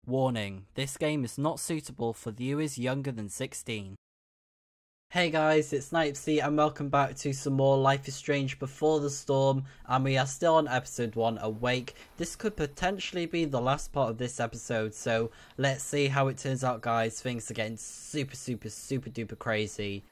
Warning, this game is not suitable for viewers younger than 16. Hey guys, it's Snipezy and welcome back to some more Life is Strange Before the Storm, and we are still on episode 1, Awake. This could potentially be the last part of this episode, so let's see how it turns out, guys. Things are getting super duper crazy.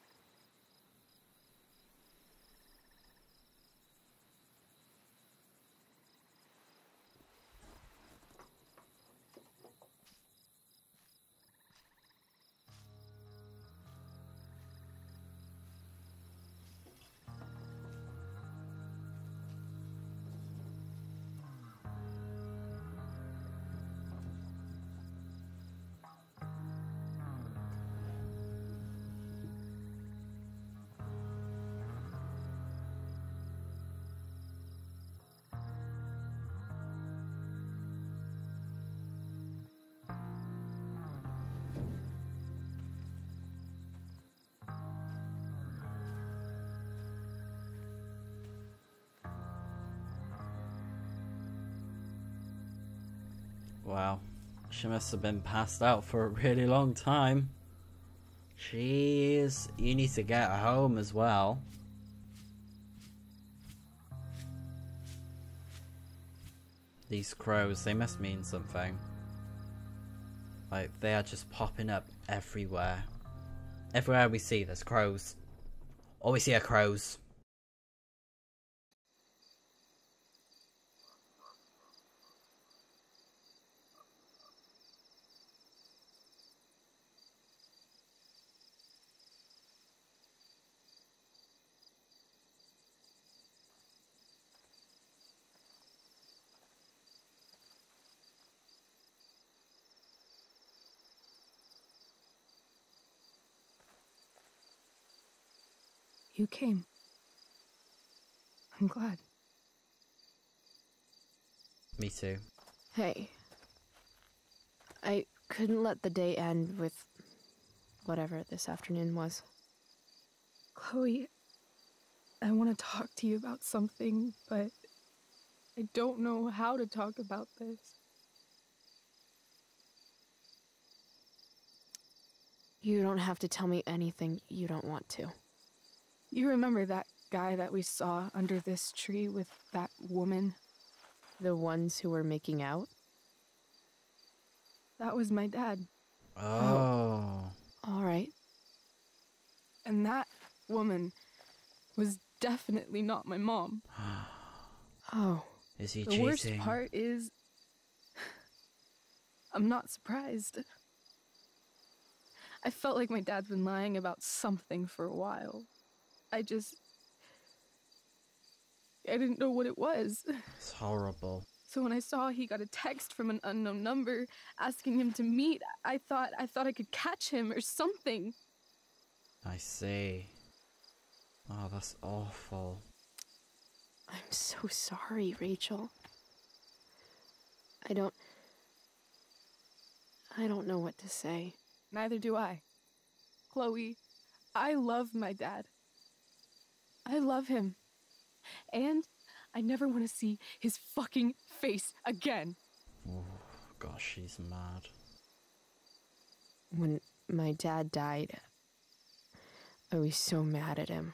Wow, she must have been passed out for a really long time. Jeez, you need to get home as well. These crows, they must mean something. Like, they are just popping up everywhere. Everywhere we see, there's crows. All we see are crows. You came. I'm glad. Me too. Hey. I couldn't let the day end with whatever this afternoon was. Chloe, I want to talk to you about something, but I don't know how to talk about this. You don't have to tell me anything you don't want to. You remember that guy that we saw under this tree with that woman? The ones who were making out? That was my dad. Oh. All right. And that woman was definitely not my mom. Oh. Is he The cheating? worst part is, I'm not surprised. I felt like my dad's been lying about something for a while. I didn't know what it was. It's horrible. So when I saw he got a text from an unknown number asking him to meet, I thought I could catch him or something. I see. Oh, that's awful. I'm so sorry, Rachel. I don't know what to say. Neither do I. Chloe, I love my dad. I love him. And I never want to see his fucking face again. Oh, gosh, she's mad. When my dad died, I was so mad at him.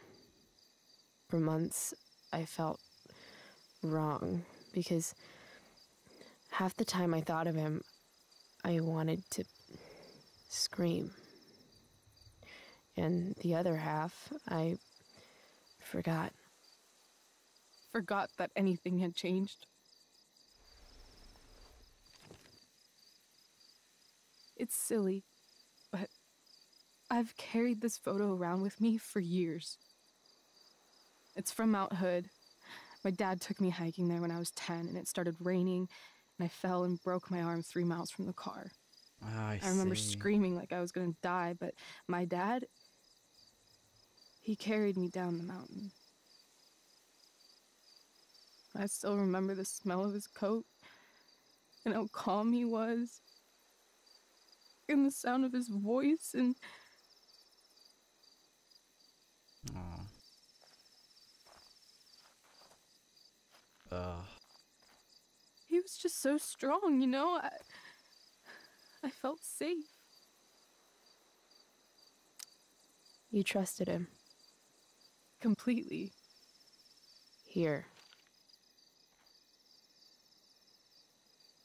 For months, I felt wrong because half the time I thought of him, I wanted to scream. And the other half, I forgot. Forgot that anything had changed. It's silly, but I've carried this photo around with me for years. It's from Mount Hood. My dad took me hiking there when I was 10, and it started raining, and I fell and broke my arm 3 miles from the car. I remember see. screaming like I was gonna die, but my dad, he carried me down the mountain. I still remember the smell of his coat, and how calm he was, and the sound of his voice, and Aw. he was just so strong, you know? felt safe. You trusted him. Completely. Here.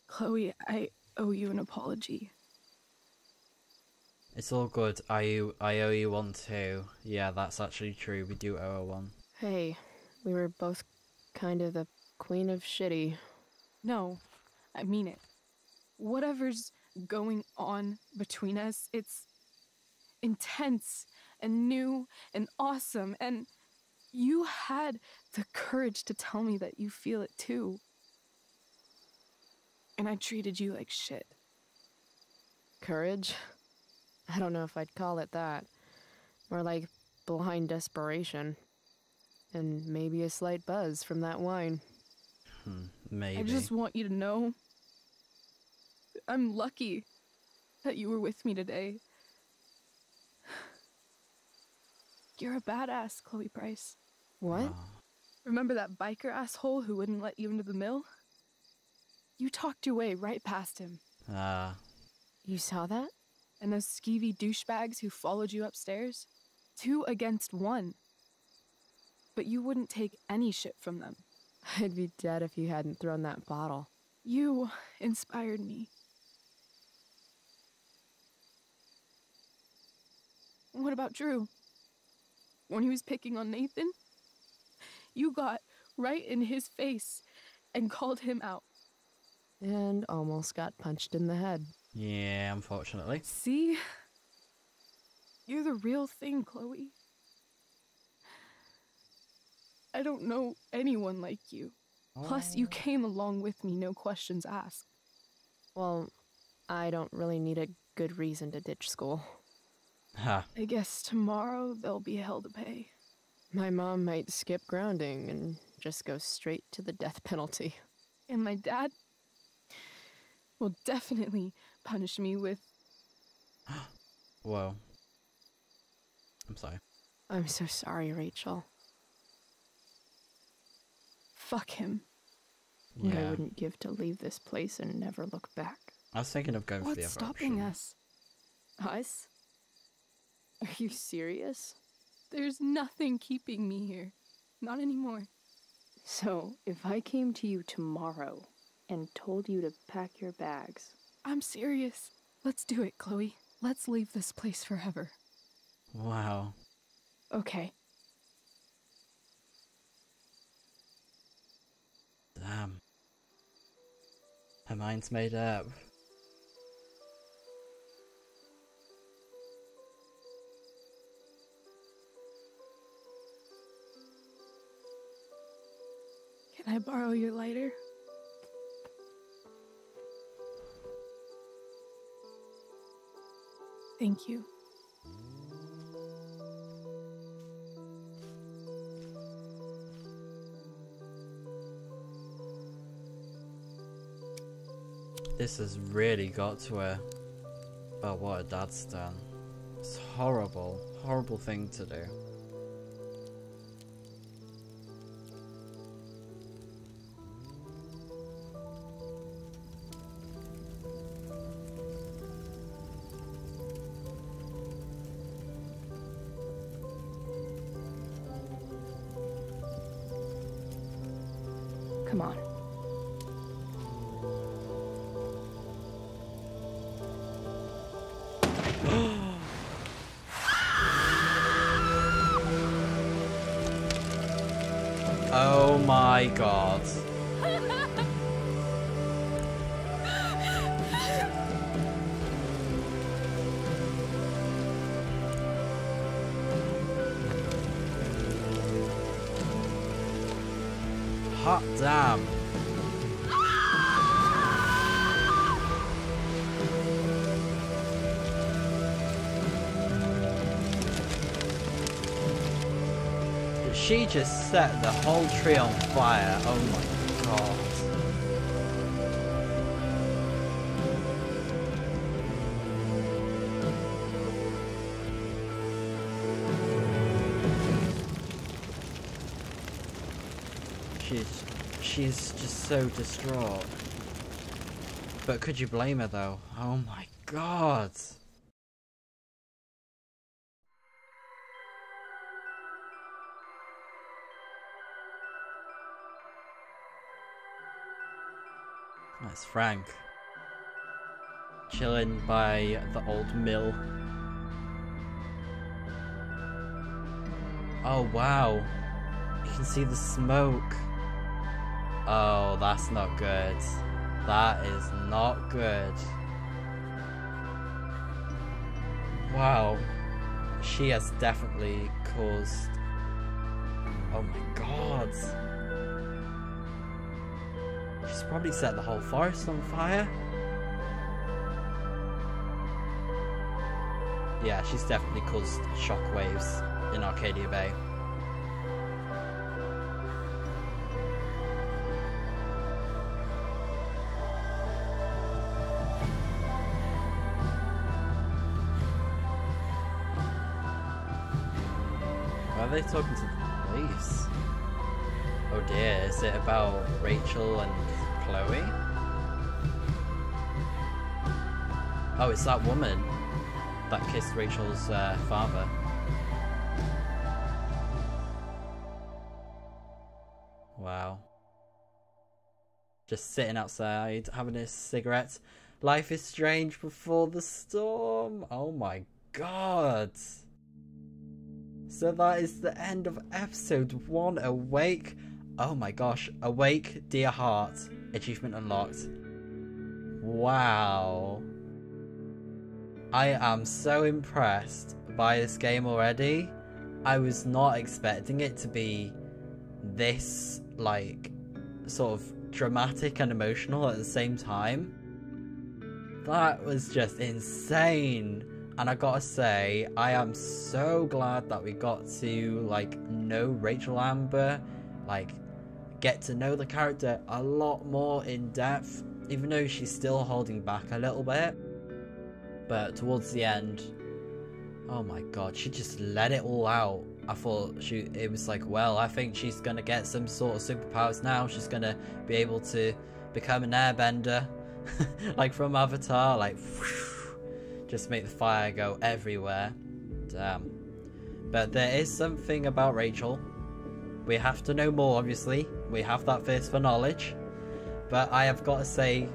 Chloe, I owe you an apology. It's all good. I owe you one too. Yeah, that's actually true. We do owe her one. Hey, we were both kind of the queen of shitty. No, I mean it. Whatever's going on between us, it's intense and new and awesome, and you had the courage to tell me that you feel it too. And I treated you like shit. Courage? I don't know if I'd call it that. More like blind desperation. And maybe a slight buzz from that wine. Maybe. I just want you to know I'm lucky that you were with me today. You're a badass, Chloe Price. What? Oh. Remember that biker asshole who wouldn't let you into the mill? You talked your way right past him. You saw that? And those skeevy douchebags who followed you upstairs? 2 against 1. But you wouldn't take any shit from them. I'd be dead if you hadn't thrown that bottle. You inspired me. What about Drew? When he was picking on Nathan? You got right in his face and called him out. And almost got punched in the head. Yeah, unfortunately. See? You're the real thing, Chloe. I don't know anyone like you. Plus, you came along with me, no questions asked. Well, I don't really need a good reason to ditch school. Ha. I guess tomorrow there'll be hell to pay. My mom might skip grounding and just go straight to the death penalty. And my dad will definitely punish me with... Whoa. I'm sorry. I'm so sorry, Rachel. Fuck him. What I Yeah. wouldn't give to leave this place and never look back. I was thinking of going for the What's other stopping option. us? Us? Are you serious? There's nothing keeping me here. Not anymore. So, if I came to you tomorrow and told you to pack your bags... I'm serious. Let's do it, Chloe. Let's leave this place forever. Wow. Okay. Damn. Her mind's made up. Can I borrow your lighter? Thank you. This has really got to her about what her dad's done. It's horrible, horrible thing to do. Come on. Oh my god. Hot damn. She just set the whole tree on fire. Oh my god. She's just so distraught. But could you blame her though? Oh my god. That's Frank. Chilling by the old mill. Oh wow. You can see the smoke. Oh, that's not good. That is not good. Wow. She has definitely caused... Oh my god. She's probably set the whole forest on fire. Yeah, she's definitely caused shockwaves in Arcadia Bay. Why are they talking to the police? Oh dear, is it about Rachel and Chloe? Oh, it's that woman that kissed Rachel's father. Wow. Just sitting outside, having a cigarette. Life is strange before the storm. Oh my god. So that is the end of episode 1, Awake. Oh my gosh, Awake, Dear Heart. Achievement unlocked. Wow. I am so impressed by this game already. I was not expecting it to be this, like, sort of dramatic and emotional at the same time. That was just insane. And I gotta say, I am so glad that we got to, like, know Rachel Amber, like, get to know the character a lot more in depth, even though she's still holding back a little bit. But towards the end, oh my god, she just let it all out. I thought it was like, well, I think she's gonna get some sort of superpowers now. She's gonna be able to become an airbender, like from Avatar, like, whoosh, just make the fire go everywhere. Damn. But there is something about Rachel. We have to know more, obviously. We have that thirst for knowledge. But I have got to say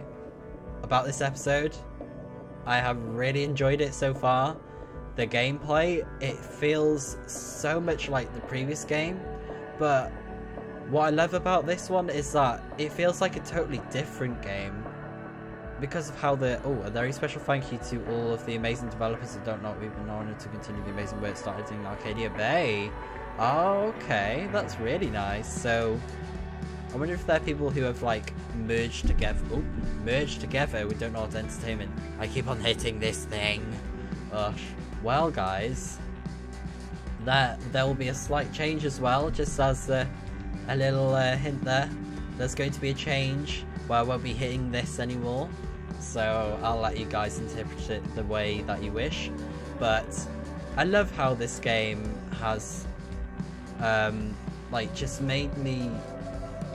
about this episode, I have really enjoyed it so far. The gameplay, it feels so much like the previous game. But what I love about this one is that it feels like a totally different game. Because of how a very special thank you to all of the amazing developers that don't know we've been honored to continue the amazing work started in Arcadia Bay. Oh, okay, that's really nice. So I wonder if there are people who have like merged together with Don't Know What Entertainment. I keep on hitting this thing. Gosh. Well guys, there will be a slight change as well, just as a little hint there. There's going to be a change where I won't be hitting this anymore. So I'll let you guys interpret it the way that you wish. But I love how this game has like just made me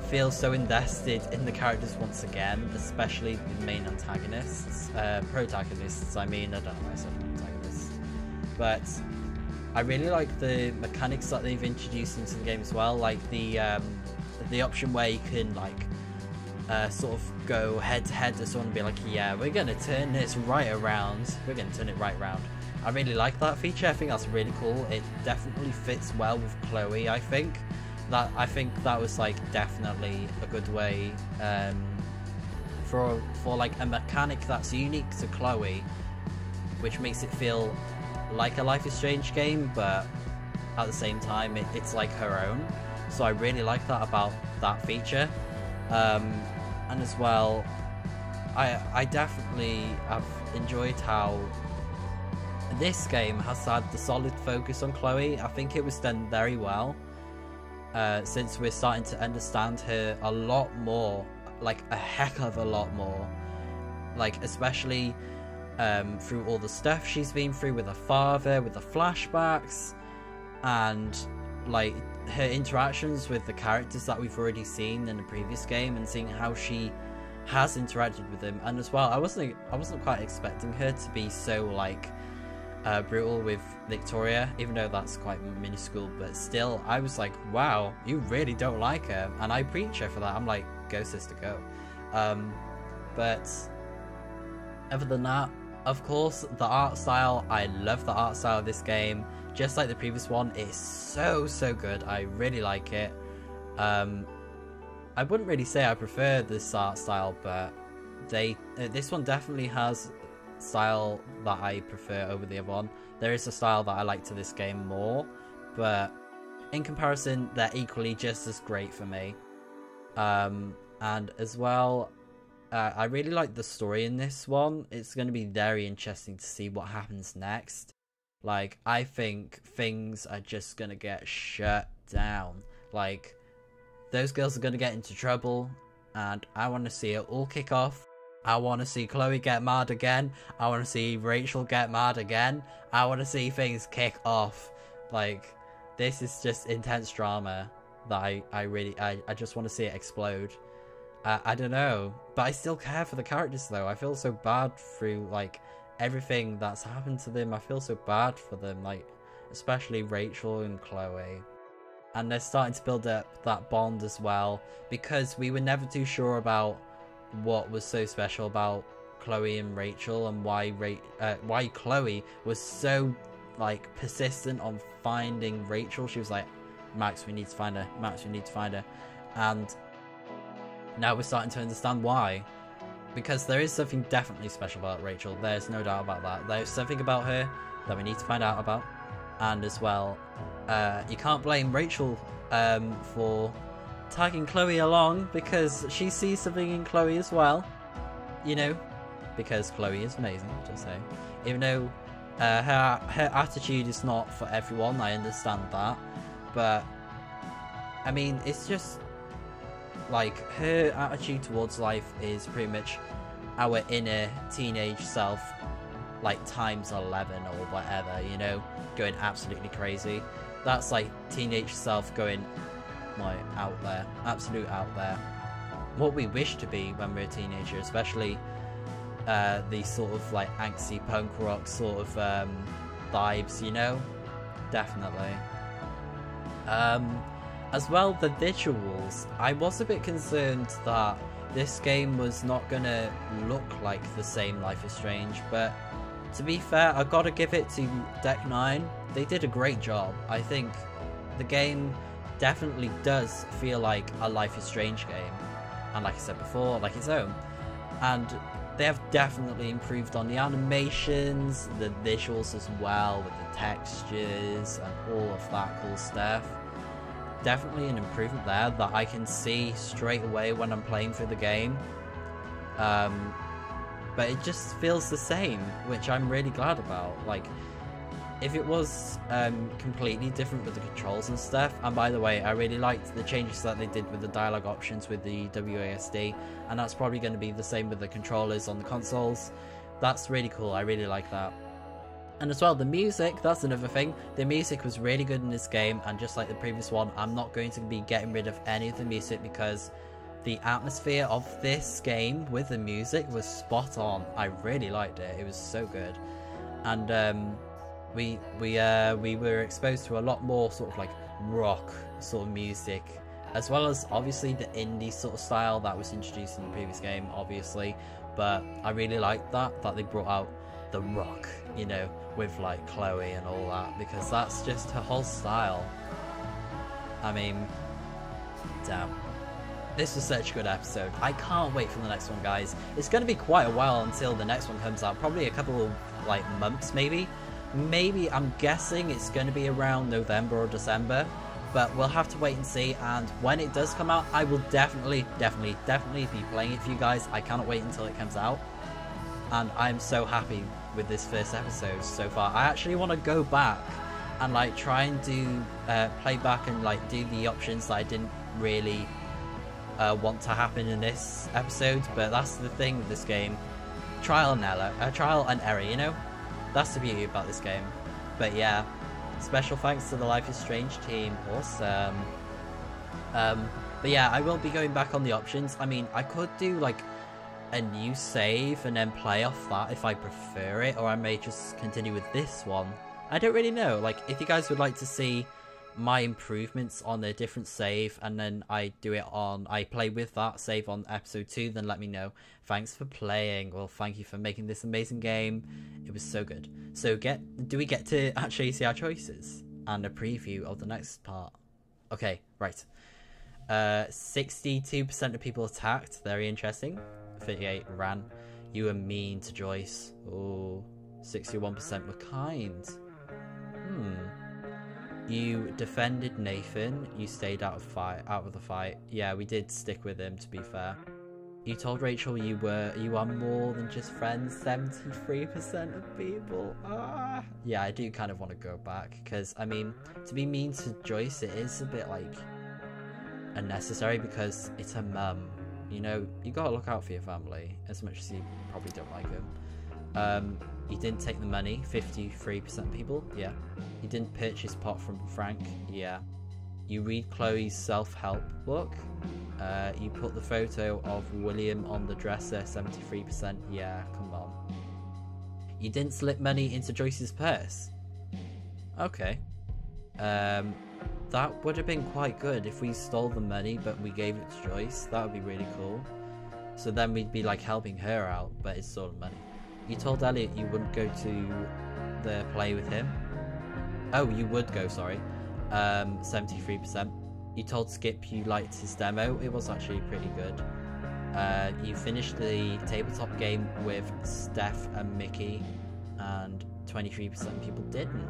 feel so invested in the characters once again, especially the main antagonists, protagonists I mean, I don't know why I said antagonists. But I really like the mechanics that they've introduced into the game as well, like the option where you can like sort of go head to head to someone and be like, yeah, we're gonna turn this right around, we're gonna turn it right around. I really like that feature. I think that's really cool. It definitely fits well with Chloe. I think that was like definitely a good way for like a mechanic that's unique to Chloe, which makes it feel like a Life is Strange game, but at the same time it's like her own. So I really like that about that feature. And as well, I definitely have enjoyed how this game has had the solid focus on Chloe. I think it was done very well, since we're starting to understand her a lot more, like a heck of a lot more, like especially through all the stuff she's been through with her father, with the flashbacks, and like her interactions with the characters that we've already seen in the previous game, and seeing how she has interacted with him. And as well, I wasn't quite expecting her to be so like brutal with Victoria, even though that's quite minuscule, but still I was like, wow, you really don't like her, and I preach her for that. I'm like, go sister, go. But other than that, of course, the art style, I love the art style of this game. Just like the previous one, it's so good. I really like it. I wouldn't really say I prefer this art style, but this one definitely has style that I prefer over the other one. There is a style that I like to this game more, but in comparison, they're equally just as great for me. And as well, I really like the story in this one. It's going to be very interesting to see what happens next. Like, I think things are just going to get shut down. Like, those girls are going to get into trouble, and I want to see it all kick off. I want to see Chloe get mad again. I want to see Rachel get mad again. I want to see things kick off. Like, this is just intense drama that I just want to see it explode. I don't know, but I still care for the characters though. I feel so bad through like everything that's happened to them. I feel so bad for them, like especially Rachel and Chloe. And they're starting to build up that bond as well, because we were never too sure about what was so special about Chloe and Rachel, and why Chloe was so like persistent on finding Rachel. She was like, Max, we need to find her. Max, we need to find her. And now we're starting to understand why. Because there is something definitely special about Rachel. There's no doubt about that. There's something about her that we need to find out about. And as well, you can't blame Rachel for tagging Chloe along, because she sees something in Chloe as well. You know, because Chloe is amazing, just saying. Even though her attitude is not for everyone, I understand that. But, I mean, it's just like her attitude towards life is pretty much our inner teenage self, like times 11 or whatever, you know, going absolutely crazy. That's like teenage self going like out there, absolute out there. What we wish to be when we're a teenager, especially these sort of like angsty punk rock sort of vibes, you know, definitely. As well, the visuals, I was a bit concerned that this game was not gonna look like the same Life is Strange, but to be fair, I've got to give it to Deck 9. They did a great job. I think the game definitely does feel like a Life is Strange game, and like I said before, like its own. And they have definitely improved on the animations, the visuals as well, with the textures and all of that cool stuff. Definitely an improvement there that I can see straight away when I'm playing through the game. But it just feels the same, which I'm really glad about. Like, if it was completely different with the controls and stuff, and by the way, I really liked the changes that they did with the dialogue options with the WASD, and that's probably going to be the same with the controllers on the consoles. That's really cool, I really like that. And as well, the music, that's another thing. The music was really good in this game, and just like the previous one, I'm not going to be getting rid of any of the music, because the atmosphere of this game with the music was spot on. I really liked it. It was so good. And we were exposed to a lot more sort of like rock sort of music, as well as obviously the indie sort of style that was introduced in the previous game, obviously. But I really liked that they brought out the rock, you know, with like Chloe and all that, because that's just her whole style. I mean, damn. This was such a good episode. I can't wait for the next one, guys. It's going to be quite a while until the next one comes out. Probably a couple of like months, maybe. Maybe, I'm guessing it's going to be around November or December. But we'll have to wait and see. And when it does come out, I will definitely be playing it for you guys. I cannot wait until it comes out. And I'm so happy with this first episode so far. I actually want to go back and like try and do play back and like do the options that I didn't really want to happen in this episode. But that's the thing with this game, trial and error, you know. That's the beauty about this game. But yeah, special thanks to the Life is Strange team. Awesome. But yeah, I will be going back on the options. I mean, I could do like a new save and then play off that if I prefer it, or I may just continue with this one. I don't really know. Like, if you guys would like to see my improvements on a different save and then I play with that save on episode 2, then let me know. Thanks for playing. Well, thank you for making this amazing game. It was so good. So do we get to actually see our choices and a preview of the next part? Okay, right. 62% of people attacked. Very interesting. 38 ran. You were mean to Joyce. Oh, 61% were kind. You defended Nathan. You stayed out of the fight. Yeah, we did stick with him, to be fair. You told Rachel you are more than just friends. 73% of people. Yeah, I do kind of want to go back because, I mean, to be mean to Joyce, it is a bit like unnecessary because it's her mum. You know, you gotta look out for your family as much as you probably don't like them. You didn't take the money. 53% of people. Yeah. You didn't purchase pot from Frank. Yeah. You read Chloe's self-help book. You put the photo of William on the dresser. 73%. Yeah, come on. You didn't slip money into Joyce's purse. Okay. That would have been quite good if we stole the money but we gave it to Joyce. That would be really cool. So then we'd be like helping her out, but it's stolen money. You told Elliot you wouldn't go to the play with him. Oh, you would go, sorry. 73%. You told Skip you liked his demo. It was actually pretty good. You finished the tabletop game with Steph and Mickey, and 23% of people didn't.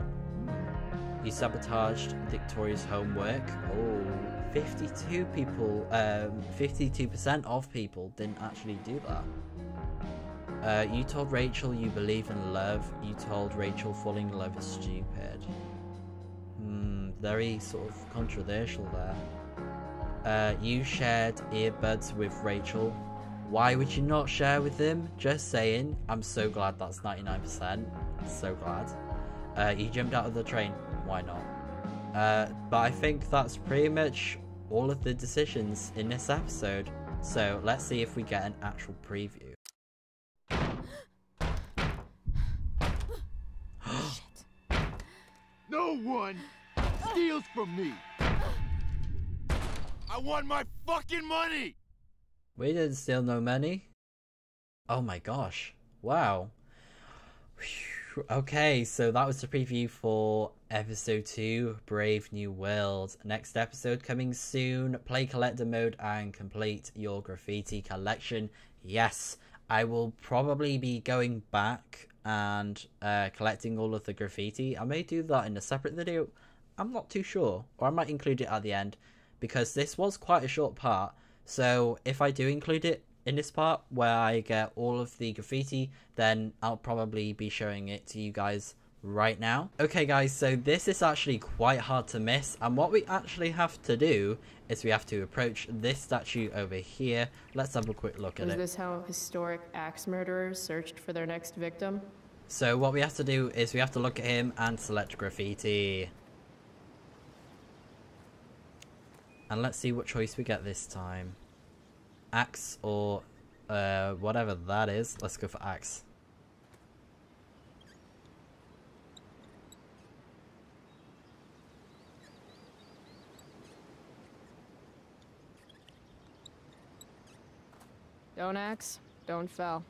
You sabotaged Victoria's homework. Oh, 52% of people didn't actually do that. You told Rachel you believe in love. You told Rachel falling in love is stupid. Very sort of controversial there. You shared earbuds with Rachel. Why would you not share with them? Just saying. I'm so glad that's 99%. So glad. You jumped out of the train. Why not? But I think that's pretty much all of the decisions in this episode. So let's see if we get an actual preview. No one steals from me. I want my fucking money. We didn't steal no money. Oh my gosh. Wow. Whew. Okay, so that was the preview for episode 2, Brave New World. Next episode coming soon. Play collector mode and complete your graffiti collection. Yes, I will probably be going back and collecting all of the graffiti. I may do that in a separate video. I'm not too sure. Or I might include it at the end, because this was quite a short part. So if I do include it in this part where I get all of the graffiti, then I'll probably be showing it to you guys right now. Okay guys, so this is actually quite hard to miss, and what we actually have to do is we have to approach this statue over here. Let's have a quick look at it. Is this how historic axe murderers searched for their next victim? So what we have to do is we have to look at him and select graffiti. And let's see what choice we get this time. Axe or whatever that is. Let's go for axe. Don't axe, don't fell.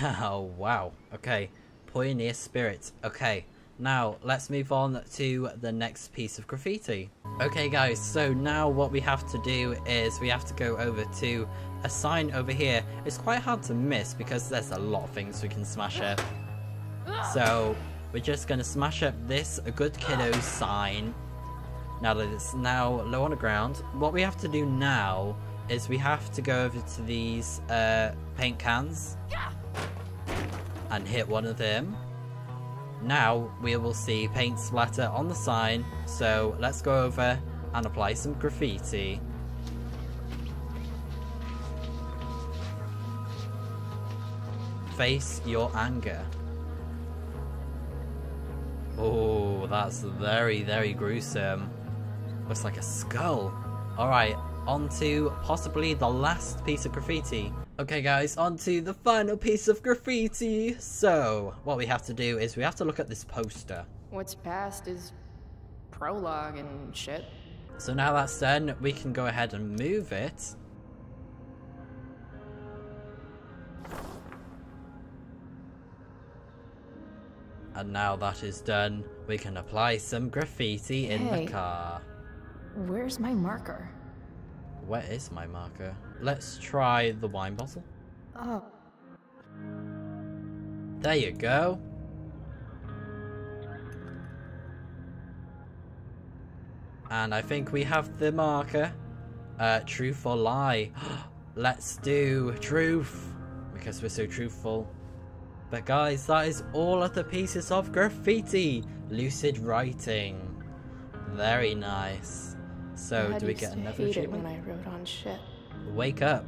Oh wow. Okay. Pioneer spirit. Okay. Now, let's move on to the next piece of graffiti. Okay guys, so now what we have to do is we have to go over to a sign over here. It's quite hard to miss because there's a lot of things we can smash up. So, we're just going to smash up this A Good Kiddo sign. Now that it's now low on the ground, what we have to do now is we have to go over to these paint cans and hit one of them. Now we will see paint splatter on the sign, so let's go over and apply some graffiti. Face your anger. Oh, that's very, very gruesome. Looks like a skull. Alright, on to possibly the last piece of graffiti. Okay guys, on to the final piece of graffiti. So, what we have to do is we have to look at this poster. What's past is prologue and shit. So now that's done, we can go ahead and move it. And now that is done, we can apply some graffiti in Hey. the car. Where's my marker? Where is my marker? Let's try the wine bottle. Oh, There you go. And I think we have the marker. Truth or lie? Let's do truth, because we're so truthful. But guys, that is all of the pieces of graffiti. Lucid writing. Very nice. So, Dad do we used get to another hate it achievement? when I wrote on shit. Wake up.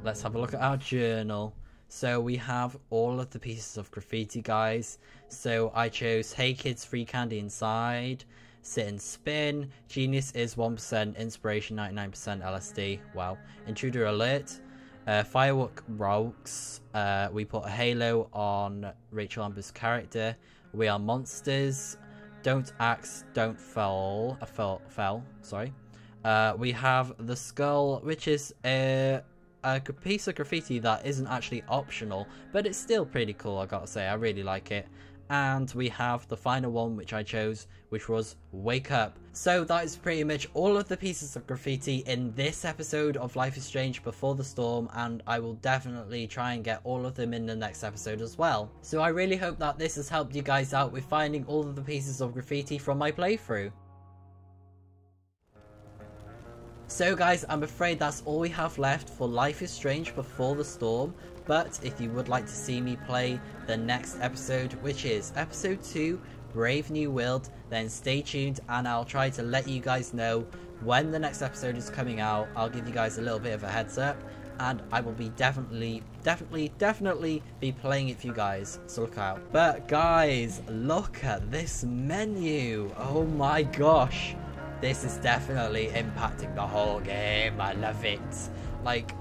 Let's have a look at our journal. So we have all of the pieces of graffiti, guys. So I chose hey kids, free candy inside, sit and spin, genius is 1%, inspiration 99%, LSD, wow, intruder alert, firework rocks, we put a halo on Rachel Amber's character, we are monsters, don't axe, don't fell, sorry. We have the skull, which is a piece of graffiti that isn't actually optional, but it's still pretty cool, I gotta say. I really like it. And we have the final one, which I chose, which was wake up. So that is pretty much all of the pieces of graffiti in this episode of Life is Strange Before the Storm, and I will definitely try and get all of them in the next episode as well. So I really hope that this has helped you guys out with finding all of the pieces of graffiti from my playthrough. So guys, I'm afraid that's all we have left for Life is Strange Before the Storm, but if you would like to see me play the next episode, which is episode 2, Brave New World, then stay tuned and I'll try to let you guys know when the next episode is coming out. I'll give you guys a little bit of a heads up, and I will be definitely be playing it for you guys, so look out. But guys, look at this menu. Oh my gosh. This is definitely impacting the whole game. I love it. Like,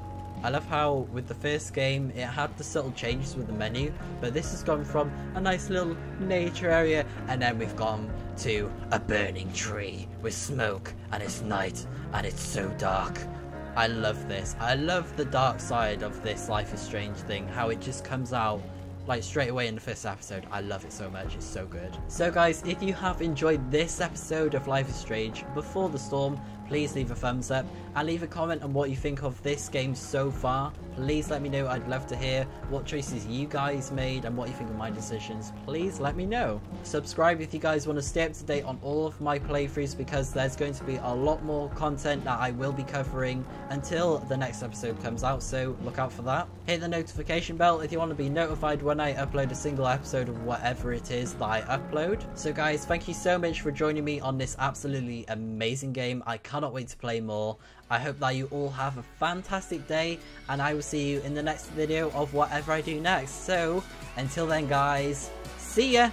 I love how with the first game it had the subtle changes with the menu, but this has gone from a nice little nature area and then we've gone to a burning tree with smoke, and it's night and it's so dark. I love this. I love the dark side of this Life is Strange thing, how it just comes out like straight away in the first episode. I love it so much, it's so good. So guys, if you have enjoyed this episode of Life is Strange Before the Storm, please leave a thumbs up and leave a comment on what you think of this game so far. Please let me know. I'd love to hear what choices you guys made and what you think of my decisions. Please let me know. Subscribe if you guys want to stay up to date on all of my playthroughs, because there's going to be a lot more content that I will be covering until the next episode comes out, so look out for that. Hit the notification bell if you want to be notified when I upload a single episode of whatever it is that I upload. So guys, thank you so much for joining me on this absolutely amazing game. I cannot wait to play more. I hope that you all have a fantastic day, and I will see you in the next video of whatever I do next. So until then guys, see ya!